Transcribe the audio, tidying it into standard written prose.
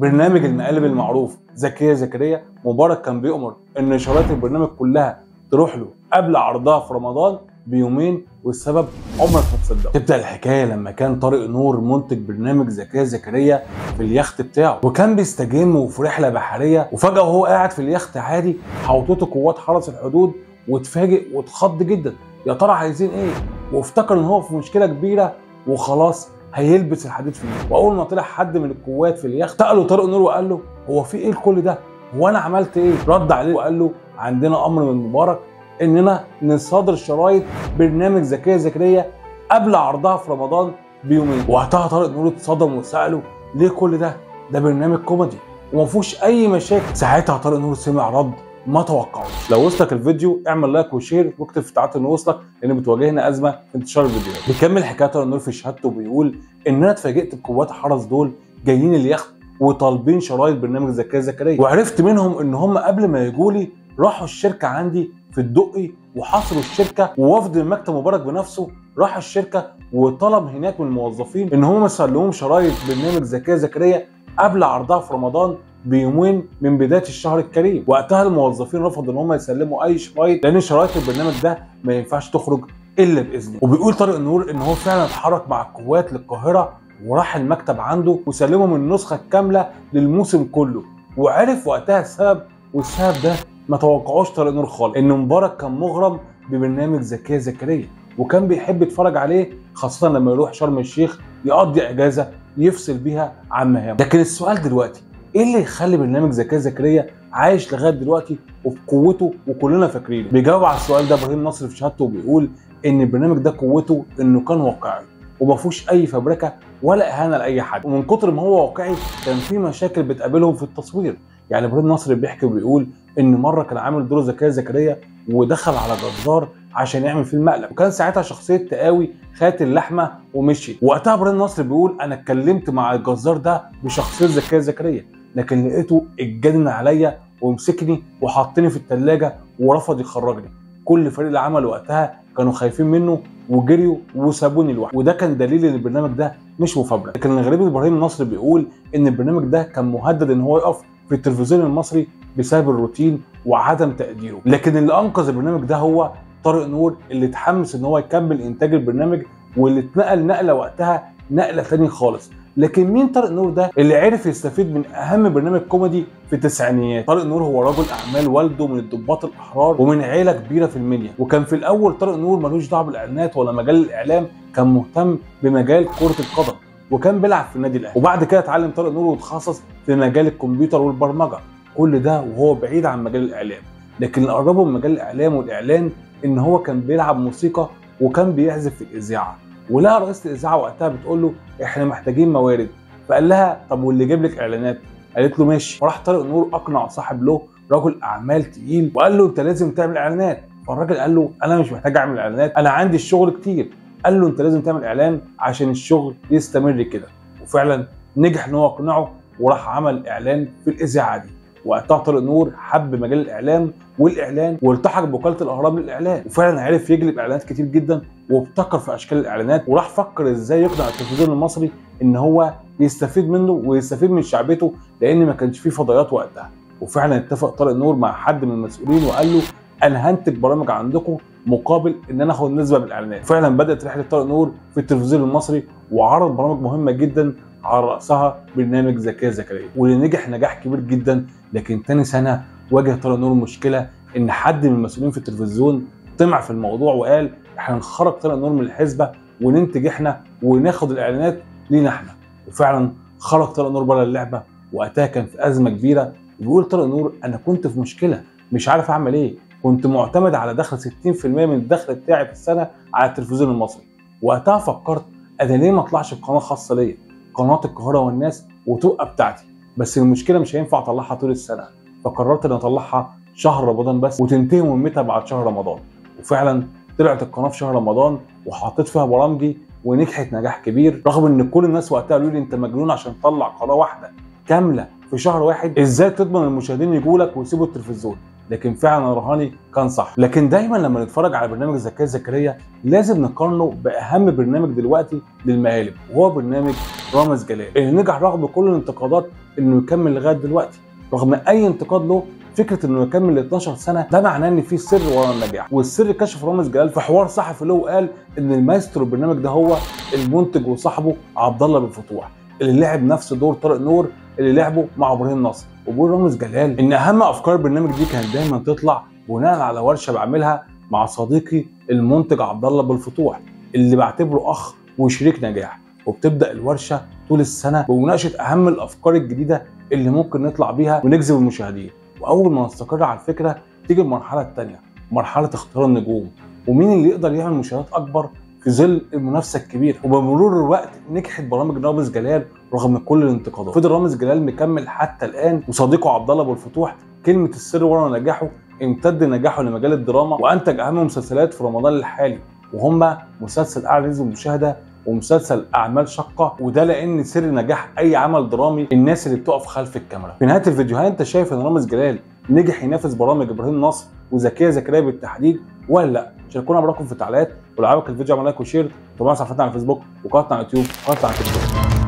برنامج المقالب المعروف زكية زكريا مبارك كان بيؤمر ان اشارات البرنامج كلها تروح له قبل عرضها في رمضان بيومين، والسبب عمرك ما تصدق. تبدا الحكايه لما كان طارق نور منتج برنامج زكية زكريا في اليخت بتاعه، وكان بيستجم وفي رحله بحريه، وفجاه وهو قاعد في اليخت عادي حوطته قوات حرس الحدود، واتفاجئ واتخض جدا. يا ترى عايزين ايه؟ وافتكر ان هو في مشكله كبيره وخلاص هيلبس الحديد فيه. واول ما طلع حد من القوات في اليخت ساله طارق نور وقال له هو في ايه كل ده؟ هو انا عملت ايه؟ رد عليه وقال له عندنا امر من مبارك اننا نصادر شرايط برنامج زكية زكريا قبل عرضها في رمضان بيومين. وقتها طارق نور اتصدم وساله ليه كل ده؟ ده برنامج كوميدي وما فيهوش اي مشاكل. ساعتها طارق نور سمع رد ما توقعوش. لو وصلك الفيديو اعمل لايك وشير واكتب في تعليقات انه وصلك، لان بتواجهنا ازمه في انتشار الفيديوهات. بيكمل حكايه طارق نور في شهادته وبيقول ان انا اتفاجئت بقوات الحرس دول جايين اليخت وطالبين شرايط برنامج زكية زكريا، وعرفت منهم ان هم قبل ما يجوا لي راحوا الشركه عندي في الدقي وحاصروا الشركه، ووفد المكتب مبارك بنفسه راح الشركه وطلب هناك من الموظفين ان هم ما يسلموهم شرايط برنامج زكية زكريا قبل عرضها في رمضان بيومين من بدايه الشهر الكريم. وقتها الموظفين رفضوا ان هم يسلموا اي شرايط لان شرايط البرنامج ده ما ينفعش تخرج الا باذنه. وبيقول طارق نور ان هو فعلا اتحرك مع القوات للقاهره وراح المكتب عنده وسلمهم النسخه الكامله للموسم كله، وعرف وقتها السبب. والسبب ده ما توقعوش طارق نور خالص، ان مبارك كان مغرم ببرنامج زكية زكريا وكان بيحب يتفرج عليه، خاصه لما يروح شرم الشيخ يقضي اجازه يفصل بيها عن مهامه. لكن السؤال دلوقتي ايه اللي يخلي برنامج زكية زكريا عايش لغايه دلوقتي وبقوته وكلنا فاكرينه؟ بيجاوب على السؤال ده ابراهيم نصر في شهادته وبيقول ان البرنامج ده قوته انه كان واقعي وما فيهوش اي فبركه ولا اهانه لاي حد، ومن كتر ما هو واقعي كان في مشاكل بتقابلهم في التصوير. يعني ابراهيم نصر بيحكي وبيقول ان مره كان عامل دور زكية زكريا ودخل على جزار عشان يعمل فيه المقلب، وكان ساعتها شخصيه تقاوي خدت اللحمه ومشي. وقتها ابراهيم نصر بيقول انا اتكلمت مع الجزار ده بشخصيه زكية زكريا، لكن لقيته اتجنن عليا ومسكني وحطني في الثلاجه ورفض يخرجني. كل فريق العمل وقتها كانوا خايفين منه وجريوا وسابوني لوحدي، وده كان دليل ان البرنامج ده مش مفبرك. لكن الغريب ابراهيم نصر بيقول ان البرنامج ده كان مهدد ان هو يقف في التلفزيون المصري بسبب الروتين وعدم تقديره. لكن اللي انقذ البرنامج ده هو طارق نور، اللي اتحمس ان هو يكمل انتاج البرنامج، واللي اتنقل نقله وقتها نقله ثانيه خالص. لكن مين طارق نور ده اللي عرف يستفيد من اهم برنامج كوميدي في التسعينيات؟ طارق نور هو رجل اعمال، والده من الضباط الاحرار ومن عيله كبيره في المنيا، وكان في الاول طارق نور ملوش دعوه بالاعلانات ولا مجال الاعلام، كان مهتم بمجال كره القدم وكان بيلعب في النادي الاهلي. وبعد كده اتعلم طارق نور وتخصص في مجال الكمبيوتر والبرمجه، كل ده وهو بعيد عن مجال الاعلام. لكن اللي قربه من مجال الاعلام والاعلان ان هو كان بيلعب موسيقى وكان بيعزف في الاذاعه. ولقى رئيسه الاذاعه وقتها بتقول له احنا محتاجين موارد، فقال لها طب واللي يجيب لك اعلانات؟ قالت له ماشي. فراح طارق نور اقنع صاحب له رجل اعمال تقيل وقال له انت لازم تعمل اعلانات. فالراجل قال له انا مش محتاج اعمل اعلانات، انا عندي الشغل كتير. قال له انت لازم تعمل اعلان عشان الشغل يستمر كده. وفعلا نجح ان هو يقنعه وراح عمل اعلان في الاذاعه دي. وقتها طارق نور حب مجال الاعلام والاعلان والتحق بوكاله الاهرام للاعلان، وفعلا عرف يجلب اعلانات كتير جدا وابتكر في اشكال الاعلانات، وراح فكر ازاي يقنع التلفزيون المصري ان هو يستفيد منه ويستفيد من شعبيته، لان ما كانش فيه فضائيات وقتها. وفعلا اتفق طارق نور مع حد من المسؤولين وقال له انا هنتج برامج عندكم مقابل ان انا اخد نسبه من الاعلانات. فعلا بدات رحله طارق نور في التلفزيون المصري وعرض برامج مهمه جدا على راسها برنامج زكية زكريا، واللي نجح نجاح كبير جدا. لكن تاني سنه واجه طارق نور مشكله ان حد من المسؤولين في التلفزيون طمع في الموضوع وقال احنا هنخرج طارق نور من الحسبه وننتج احنا وناخد الاعلانات لينا احنا. وفعلا خرج طارق نور بره اللعبه، وقتها كان في ازمه كبيره. بيقول طارق نور انا كنت في مشكله مش عارف اعمل ايه، كنت معتمد على دخل 60% من الدخل بتاعي في السنه على التلفزيون المصري. وقتها فكرت انا ليه ما اطلعش بقناه خاصه ليا، قناه القاهره والناس، وتبقى بتاعتي، بس المشكله مش هينفع اطلعها طول السنه. فقررت ان اطلعها شهر رمضان بس وتنتهي مهمتها بعد شهر رمضان. وفعلا طلعت القناه في شهر رمضان وحطيت فيها برامجي ونجحت نجاح كبير، رغم ان كل الناس وقتها قالوا لي انت مجنون عشان تطلع قناه واحده كامله في شهر واحد، ازاي تضمن المشاهدين يجوا لك ويسيبوا التلفزيون؟ لكن فعلا رهاني كان صح. لكن دايما لما نتفرج على برنامج زكية زكريا لازم نقارنه باهم برنامج دلوقتي للمقالب، وهو برنامج رامز جلال اللي نجح رغم كل الانتقادات انه يكمل لغايه دلوقتي رغم اي انتقاد له. فكره انه يكمل 12 سنه ده معناه ان في سر ورا النجاح، والسر كشف رامز جلال في حوار صحفي له وقال ان المايسترو البرنامج ده هو المنتج وصاحبه عبد الله بالفتوح اللي لعب نفس دور طارق نور اللي لعبه مع ابراهيم نصر. وبيقول رامز جلال ان اهم افكار البرنامج دي كانت دايما تطلع بناء على ورشه بعملها مع صديقي المنتج عبد الله بالفتوح اللي بعتبره اخ وشريك نجاح، وبتبدا الورشه طول السنه بمناقشه اهم الافكار الجديده اللي ممكن نطلع بيها ونجذب المشاهدين. واول ما نستقر على الفكره تيجي المرحله الثانيه، مرحله اختيار النجوم ومين اللي يقدر يعمل مشاهدات اكبر في ظل المنافسه الكبيره. وبمرور الوقت نجحت برامج رامز جلال رغم كل الانتقادات. فضل رامز جلال مكمل حتى الان، وصديقه عبد الله بالفتوح كلمه السر ورا نجاحه امتد نجاحه لمجال الدراما، وانتج اهم مسلسلات في رمضان الحالي وهم مسلسل اعلى نسبه مشاهده ومسلسل اعمال شقه، وده لان سر نجاح اي عمل درامي الناس اللي بتقف خلف الكاميرا. في نهايه الفيديو هل انت شايف ان رامز جلال نجح ينافس برامج ابراهيم نصر وزكيه زكريا بالتحديد ولا لا؟ شاركونا برايكم في التعليقات، ولو عجبك الفيديو اعمل لايك وشير، وتابعونا على صفحتنا على الفيسبوك وقناتنا على اليوتيوب وقناتنا على التيك توك.